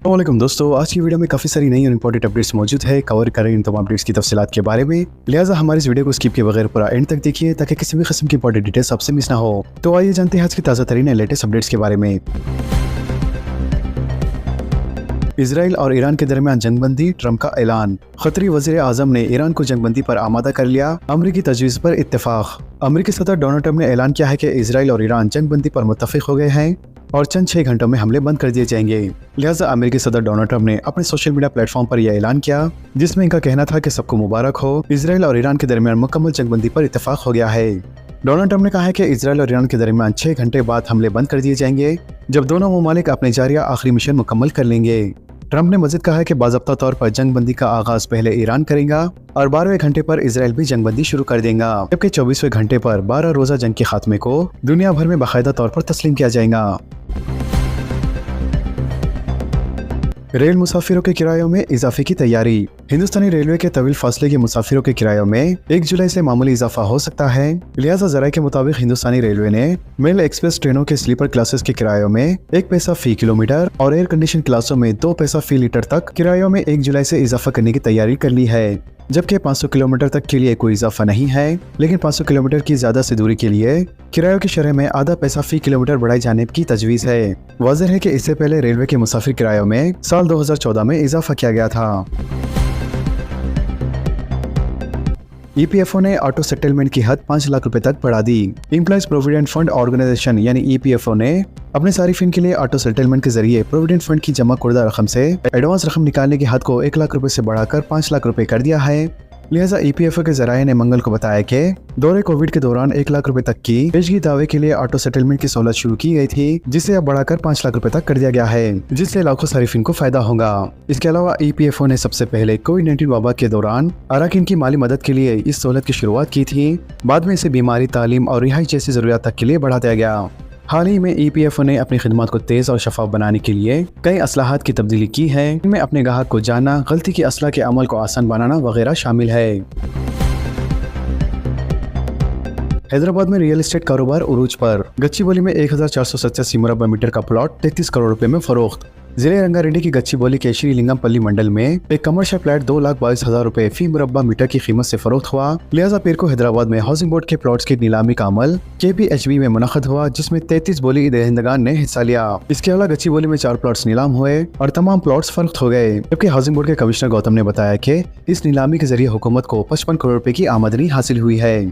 वालेकुम दोस्तों, आज की वीडियो में काफ़ी सारी नई और इंपॉर्टेंट अपडेट्स मौजूद है। कवर करें इन तमाम अपडेट्स की तफसीलात के बारे में, लिहाजा हमारी इस वीडियो को स्किप किए बगैर पूरा एंड तक देखिए ताकि किसी भी किस्म की इंपॉर्टेंट डिटेल्स आपसे मिस ना हो। तो आइए जानते हैं आज की ताज़ा तरीन लेटेस्ट अपडेट्स के बारे में। इजराइल और ईरान के दरमियान जंगबंदी, ट्रंप का ऐलान। खतरी वज़ीर आज़म ने ईरान को जंगबंदी पर आमादा कर लिया, अमरीकी तजवीज़ पर इत्तेफाक। अमरीकी सदर डोनाल्ड ट्रंप ने ऐलान किया है कि इजराइल और ईरान जंगबंदी पर मुत्तफिक हो गए हैं और चंद 6 घंटों में हमले बंद कर दिए जाएंगे। लिहाजा अमेरिकी सदर डोनाल्ड ट्रंप ने अपने सोशल मीडिया प्लेटफॉर्म पर यह ऐलान किया, जिसमें इनका कहना था कि सबको मुबारक हो, इजराइल और ईरान के दरमियान मुकम्मल जंगबंदी पर इत्तेफाक हो गया है। डोनाल्ड ट्रंप ने कहा है कि इजराइल और ईरान के दरमियान 6 घंटे बाद हमले बंद कर दिए जाएंगे, जब दोनों ममालिक अपने जारिया आखिरी मिशन मुकम्मल कर लेंगे। ट्रंप ने मज़ीद कहा है कि बाज़ाब्ता तौर पर जंगबंदी का आगाज पहले ईरान करेगा और 12वें घंटे पर इजराइल भी जंगबंदी शुरू कर देगा, जबकि 24वें घंटे पर 12 रोजा जंग के खात्मे को दुनिया भर में बाकायदा तौर पर तस्लीम किया जाएगा। रेल मुसाफिरों के किरायों में इजाफे की तैयारी। हिंदुस्तानी रेलवे के तवील फासले के मुसाफिरों के किरायों में 1 जुलाई से मामूली इजाफा हो सकता है। लिहाजा जराये के मुताबिक हिंदुस्तानी रेलवे ने मेल एक्सप्रेस ट्रेनों के स्लीपर क्लासेस के किरायों में 1 पैसा फी किलोमीटर और एयर कंडीशन क्लासों में 2 पैसा फी लीटर तक किरायों में 1 जुलाई से इजाफा करने की तैयारी कर ली है, जबकि 500 किलोमीटर तक के लिए कोई इजाफा नहीं है, लेकिन 500 किलोमीटर की ज्यादा से दूरी के लिए किरायों की शरह में आधा पैसा फी किलोमीटर बढ़ाए जाने की तजवीज़ है। वाज़ेह है कि इससे पहले रेलवे के मुसाफिर किरायों में साल 2014 में इजाफा किया गया था। ईपीएफओ ने ऑटो सेटलमेंट की हद 5 लाख रुपए तक बढ़ा दी। एम्प्लॉइज प्रोविडेंट फंड ऑर्गेनाइजेशन यानी ईपीएफओ ने अपने सारिफिन के लिए ऑटो सेटलमेंट के जरिए प्रोविडेंट फंड की जमा कुर्दा रकम से एडवांस रकम निकालने की हद को 1 लाख रुपए से बढ़ाकर 5 लाख रुपए कर दिया है। लिहाजा ईपीएफओ के जराये ने मंगल को बताया कि दौरे कोविड के दौरान 1 लाख रुपए तक की पेशगी दावे के लिए ऑटो सेटलमेंट की सहूलत शुरू की गई थी, जिसे अब बढ़ाकर 5 लाख रुपए तक कर दिया गया है, जिससे लाखों सारिफिन को फायदा होगा। इसके अलावा ईपीएफओ ने सबसे पहले कोविड-19 वबा के दौरान अराकीन की माली मदद के लिए इस सहूलत की शुरुआत की थी। बाद में इसे बीमारी, तालीम और रिहाई जैसी जरूरियात तक के लिए बढ़ा दिया गया। हाल ही में ईपीएफओ ने अपनी खिदमत को तेज और शफाफ बनाने के लिए कई असलाहत की तब्दीली की है, इनमें अपने ग्राहक को जानना, गलती की असलाह के अमल को आसान बनाना वगैरह शामिल है। हैदराबाद में रियल एस्टेट कारोबार उरूज पर। गच्चीबौली में 1487 मुरब्बा मीटर का प्लॉट 33 करोड़ रुपए में फरोख्त। जिले रंगारेड्डी की गच्चीबौली के श्री लिंगमपल्ली मंडल में एक कमर्शियल फ्लैट 2,22,000 रुपए फी मुरब्बा मीटर की कीमत से फरोख्त हुआ। लिहाजा पीर को हैदराबाद में हाउसिंग बोर्ड के प्लॉट्स की नीलामी का अमल KPHB में मुनक़द हुआ, जिसमें 33 बोली दहिंदगान ने हिस्सा लिया। इसके अलावा गच्चीबौली में 4 प्लॉट्स नीलाम हुए और तमाम प्लॉट्स फरोख्त हो गए, जबकि हाउसिंग बोर्ड के कमिश्नर गौतम ने बताया कि इस नीलामी के जरिए हुकूमत को 55 करोड़ रुपए की आमदनी हासिल हुई है।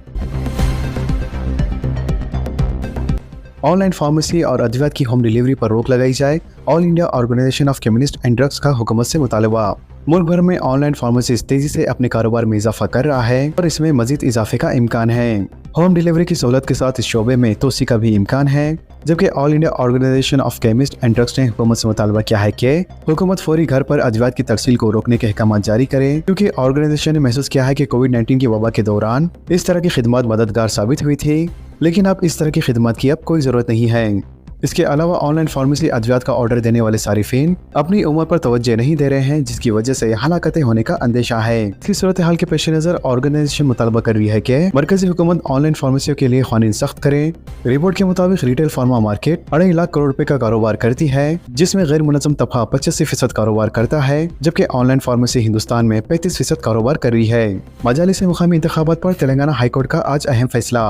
ऑनलाइन फार्मेसी और अद्वियात की होम डिलीवरी पर रोक लगाई जाए। All India organisation of chemist and drugs का हुकूमत से मुतालबा। मुल्क भर में ऑनलाइन फार्मेसी तेजी से अपने कारोबार में इजाफा कर रहा है और इसमें मजीद इजाफे का इम्कान है। होम डिलीवरी की सहूलत के साथ इस शोबे में तोसी का भी इम्कान है, जबकि all India organisation of chemist and drugs ने हुकूमत से मुतालबा किया है कि हुकूमत फौरी घर पर अद्वियात की तरसील को रोकने के अहकाम जारी करे, क्योंकि ऑर्गेनाइजेशन ने महसूस किया है कि कोविड-19 की वबा के दौरान इस तरह की खिदमत मददगार साबित हुई थी, लेकिन अब इस तरह की खिदमत की अब कोई ज़रूरत नहीं है। इसके अलावा ऑनलाइन फार्मेसी अद्वियात का ऑर्डर देने वाले सारिफिन अपनी उम्र पर तवज्जो नहीं दे रहे हैं, जिसकी वजह से हलाकतें होने का अंदेशा है। इसी सूरत हाल के पेश नज़र ऑर्गेनाइजेशन मुतालबा कर रही है कि मरकजी हुकूमत ऑनलाइन फार्मेसियों के लिए कानून सख्त करे। रिपोर्ट के मुताबिक retail pharma market 2.5 lakh crore रुपए का कारोबार करती है, जिसमें गैर मुनज़्ज़म तबका 85% कारोबार करता है, जबकि ऑनलाइन फार्मेसी हिंदुस्तान में 35% कारोबार कर रही है। मजालिस मुकामी इंतखाबात पर तेलंगाना हाईकोर्ट का आज अहम फैसला।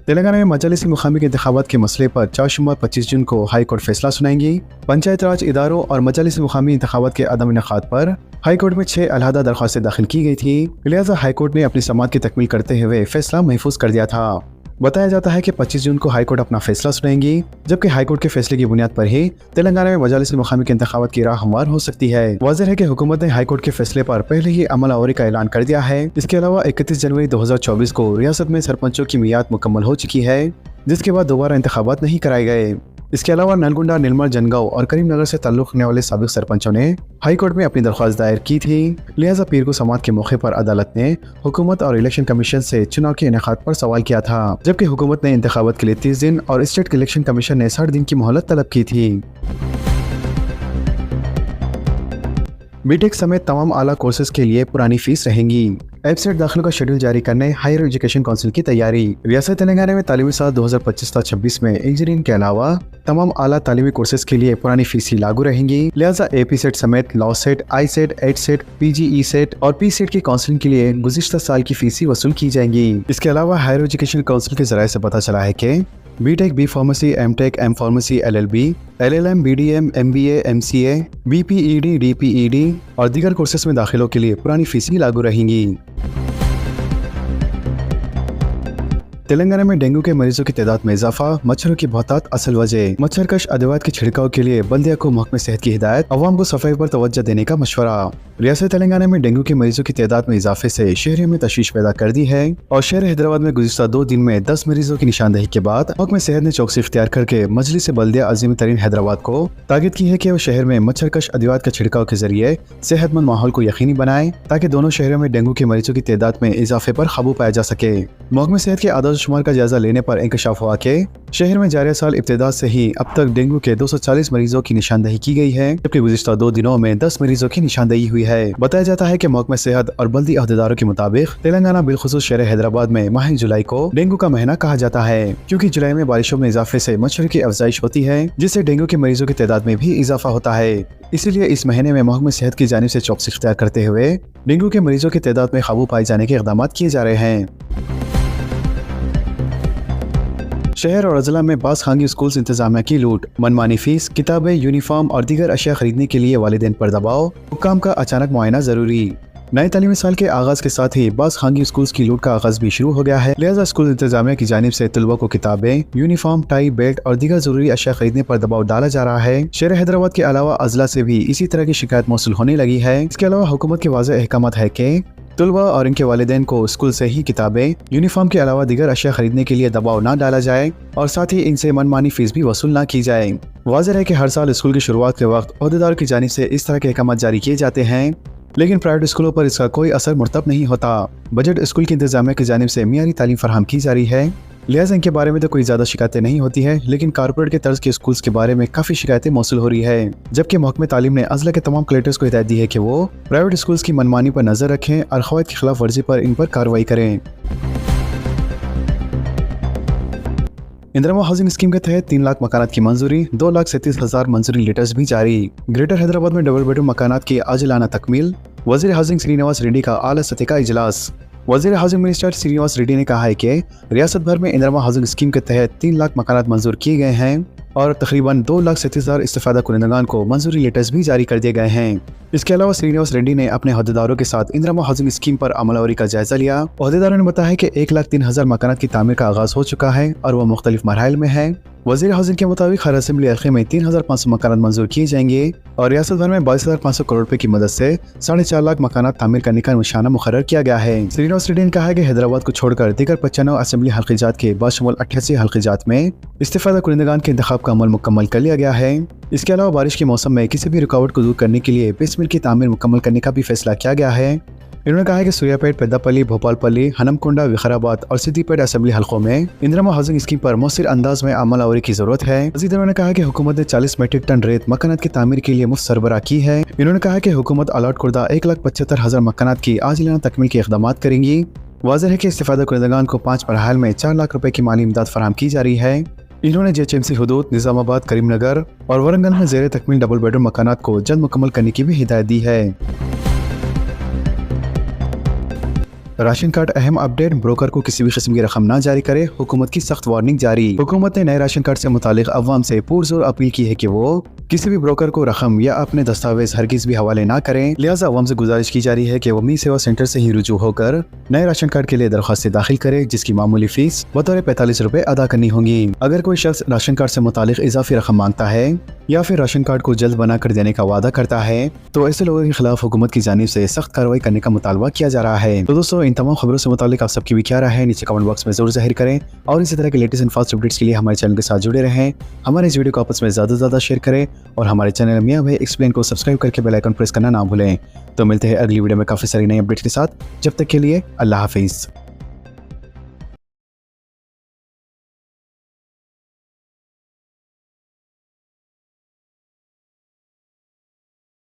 तेलंगाना में मजालिस मुकामी के इंतखाबात के मसले पर 4 शुमार 25 जून को हाई कोर्ट फैसला सुनाएंगी। पंचायत राज इदारों और मजालिस मुकामी इंतखाबात के अदम इनेकाद पर हाई कोर्ट में 6 अलहदा दरख्वास्तें दाखिल की गई थी। लिहाजा हाई कोर्ट ने अपनी समाअत की तकमील करते हुए फैसला महफूज कर दिया था। बताया जाता है कि 25 जून को हाई कोर्ट अपना फैसला सुनाएंगी, जबकि हाई कोर्ट के फैसले की बुनियाद पर ही तेलंगाना में मजालिस मुकामी के इंतखाबात की राह हमवार हो सकती है। वाज़ेह है कि हुकूमत ने हाई कोर्ट के फैसले पर पहले ही अमल आवरी का ऐलान कर दिया है। इसके अलावा 31 जनवरी 2024 को रियासत में सरपंचों की मियाद मुकम्मल हो चुकी है, जिसके बाद दोबारा इंतखाबात नहीं कराए गए। इसके अलावा नलगुंडा, निलमर, जनगांव और करीमनगर से ताल्लुक़ रखने वाले साबिक सरपंचों ने हाई कोर्ट में अपनी दरख्वास्त दायर की थी। लिहाजा पीर को समाअत के मौके पर अदालत ने हुकूमत और इलेक्शन कमीशन से चुनाव के इनेकाद पर सवाल किया था, जबकि हुकूमत ने इंतखाबात के लिए 30 दिन और स्टेट इलेक्शन कमीशन ने 60 दिन की मोहलत तलब की थी। बीटेक समेत तमाम आला कोर्सेज के लिए पुरानी फीस रहेंगी। वेबसाइट दाखिलों का शेड्यूल जारी करने हायर एजुकेशन काउंसिल की तैयारी। रियासत तेलंगाना में तालीमी साल 2025-26 में इंजीनियरिंग के अलावा तमाम आला तालीमी कोर्सेज के लिए पुरानी फीस ही लागू रहेंगी। लिहाजा AP सेट समेत law CET, I CET, Ed CET, PGE CET और P सेट की काउंसलिंग के लिए गुज़िश्ता साल की फीस ही वसूल की जाएंगी। इसके अलावा हायर एजुकेशन काउंसिल के जराये से पता चला है कि BTech, B pharmacy, M.Tech, M pharmacy, LLB, LLM, BDM, MBA, MCA, BPED, DPED और दीगर कोर्सेज में दाखिलों के लिए पुरानी फीस ही लागू रहेंगी। तेलंगाना में डेंगू के मरीजों की तादाद में इजाफा, मच्छरों की बहुतात असल वजह। मच्छरकश अदवात के छिड़काव के लिए बल्दिया को महकमे सेहत की हिदायत, अवाम को सफाई पर तवज्जो देने का मशवरा। रियासत तेलंगाना में डेंगू के मरीजों की तादाद में इजाफे से शहरियों में तशवीश पैदा कर दी है और शहर हैदराबाद में गुज़िश्ता 2 दिन में 10 मरीजों की निशानदही के बाद महकमे सेहत ने चौकसी इख्तियार करके मजलिस बल्दिया अजीम तरीन हैदराबाद को ताकीद की है कि वो शहर में मच्छरकश अदवात का छिड़काव के जरिए सेहतमंद माहौल को यकीनी बनाए ताकि दोनों शहरों में डेंगू के मरीजों की तादाद में इजाफे पर काबू पाया जा सके। महकमे सेहत के आदाद शुमार का जायजा लेने पर इंकशाफ हुआ कि शहर में जारी साल इब्तिदा से ही अब तक डेंगू के 240 मरीजों की निशानदही की गई है, जबकि गुज़िश्ता 2 दिनों में 10 मरीजों की निशानदही हुई है। बताया जाता है कि महकमा सेहत और बल्दी अहदेदारों के मुताबिक तेलंगाना बिलखुसूस शहर हैदराबाद में माह जुलाई को डेंगू का महीना कहा जाता है, क्योंकि जुलाई में बारिशों में इजाफे से मच्छरों की अफजाइश होती है, जिससे डेंगू के मरीजों की तादाद में भी इजाफा होता है। इसीलिए इस महीने में महकमा सेहत की जानिब से चौकसी इख्तियार करते हुए डेंगू के मरीजों की तादाद में काबू पाए जाने के इक़दाम किए जा रहे हैं। शहर और अजला में बास खानगी स्कूल इंतजामिया की लूट, मनमानी फीस, किताबें, यूनिफॉर्म और दीगर अशिया खरीदने के लिए वालिदैन पर दबाव, हुक्काम का अचानक मुआयना जरूरी। नए तालीमी साल के आगाज के साथ ही बास खानगी स्कूल की लूट का आगाज भी शुरू हो गया है। लिहाजा स्कूल इंतजामिया की जानिब से तलबा को किताबें, यूनिफॉर्म, टाई, बेल्ट और दीगर जरूरी अशिया खरीदने पर दबाव डाला जा रहा है। शहर हैदराबाद के अलावा अजला से भी इसी तरह की शिकायत मौसूल होने लगी है। इसके अलावा हुकूमत के वाज़ेह अहकामात है कि तलबा और इनके वालिदैन को स्कूल से ही किताबें, यूनिफॉर्म के अलावा दीगर अशिया खरीदने के लिए दबाव ना डाला जाए और साथ ही इनसे मनमानी फीस भी वसूल ना की जाए। वाज़ेह है कि हर साल स्कूल की शुरुआत के वक्त अहदेदार की जानिब से इस तरह के अहकाम जारी किए जाते हैं, लेकिन प्राइवेट स्कूलों पर इसका कोई असर मुरतब नहीं होता। बजट स्कूल की इंतजामिया की जानिब से मियारी तालीम फराहम की जा रही है, लिहाजा इनके बारे में तो कोई ज़्यादा शिकायतें नहीं होती है, लेकिन कारपोरेट के तर्ज के स्कूल्स के बारे में काफ़ी शिकायतें मौसूल हो रही है। जबकि महकमे तालीम ने अजला के तमाम कलेक्टर्स को हिदायत दी है कि वो प्राइवेट स्कूल्स की मनमानी पर नजर रखें और क़वाइद की खिलाफ वर्जी पर इन पर कार्रवाई करें। इंदिरा हाउसिंग स्कीम के तहत 3 लाख मकानात की मंजूरी, 2,37,000 मंजूरी लेटर्स भी जारी। ग्रेटर हैदराबाद में डबल बेडरूम मकानात की आजिलाना तकमील, वज़ीर हाउसिंग श्रीनिवास रेड्डी का आला सतह का इजलास। वज़ीर हाउसिंग मिनिस्टर श्रीनिवास रेड्डी ने कहा है कि रियासत भर में इंदिरा हाउसिंग स्कीम के तहत 3 लाख मकानात मंजूर किए गए हैं और तकरीबन 2,37,000 इस्तिफादा कुनंदगान को मंजूरी लेटर्स भी जारी कर दिए गए हैं। इसके अलावा श्रीनिवास रेड्डी ने अपने अहदेदारों के साथ इंदिरा हाउसिंग स्कीम पर अमलावरी का जायजा लिया। अहदेदारों ने बताया कि 1,03,000 मकानात की तामीर का आगाज हो चुका है और वह मुख्तलिफ मरहल में है। वज़ीर हाउसिंग के मुताबिक हर असेंबली हल्के में 3,500 मकानात मंजूर किए जाएंगे और रियासत भर में 22,500 करोड़ रुपए की मदद से 4.5 लाख मकानात तामीर करने का निशाना मुकर्रर किया गया है। श्रीनिवास रेड्डी ने कहा है कि हैदराबाद को छोड़कर दीगर 95 असेंबली हल्क़ीजात के बाशमूल 88 हल्क़ीजात में इस्तिफादा कुनंदगान के इंतखाब का अमल मुकम्मल कर लिया गया है। इसके अलावा बारिश के मौसम में किसी भी रुकावट को दूर करने के लिए बेस मिल की तामीर मुकम्मल करने का भी फैसला किया गया है। इन्होंने कहा है कि सूर्यापेट, पेद्दापल्ली, भोपालपल्ली, हनमकुंडा, विखराबाद और सिद्दीपेट असेंबली हल्कों में इंदिरा हाउसिंग स्कीम पर मौसर अंदाज में अमलावरी की जरूरत है। मजीद उन्होंने कहा कि हुकूमत ने 40 मीट्रिक टन रेत मकानात की तामीर के लिए मुफ्त सरबराह की है। इन्होंने कहा कि हुकूमत अलॉट करदा 1,75,000 मकानात की आजिलाना तकमील के इक़दाम करेंगी। वाज़ेह है कि इस्तिफादा कुनंदगान को 5 मरहल में 4 लाख रुपए की माली इमदाद फराहम की जा रही है। इन्होंने JHMC हुदूद, निजामाबाद, करीमनगर और वरंगल में ज़ेर तकमील डबल बेडरूम मकानात को जल्द मुकम्मल करने की भी हिदायत दी है। राशन कार्ड अहम अपडेट, ब्रोकर को किसी भी किस्म की रकम न जारी करे, हुकूमत की सख्त वार्निंग जारी। हुकूमत ने नए राशन कार्ड से मुतालिक अवाम से पुरजोर अपील की है कि वो किसी भी ब्रोकर को रकम या अपने दस्तावेज हरगिज भी हवाले ना करें। लिहाजा अवाम से गुजारिश की जा रही है कि वो मी सेवा सेंटर से ही रुजू होकर नए राशन कार्ड के लिए दरख्वास्तें दाखिल करे, जिसकी मामूली फीस बतौर 45 रुपए अदा करनी होगी। अगर कोई शख्स राशन कार्ड से मुतालिक इजाफी रकम मांगता है या फिर राशन कार्ड को जल्द बना कर देने का वादा करता है, तो ऐसे लोगों के खिलाफ हुकूमत की जानिब से सख्त कार्रवाई करने का मुतालबा किया जा रहा है। तो दोस्तों, इन तमाम खबरों से मुतालिक आप सबकी भी क्या राय है, नीचे कमेंट बॉक्स में जरूर जाहिर करें और इसी तरह के लेटेस्ट एंड फास्ट अपडेट्स के लिए हमारे चैनल के साथ जुड़े रहें। हमारे इस वीडियो को आपस में ज़्यादा से ज़्यादा शेयर करें और हमारे चैनल मियां भाई एक्सप्लेन को सब्सक्राइब करके बेल आइकन प्रेस करना ना भूलें। तो मिलते हैं अगली वीडियो में काफ़ी सारी नई अपडेट्स के साथ। जब तक के लिए अल्लाह हाफिज़।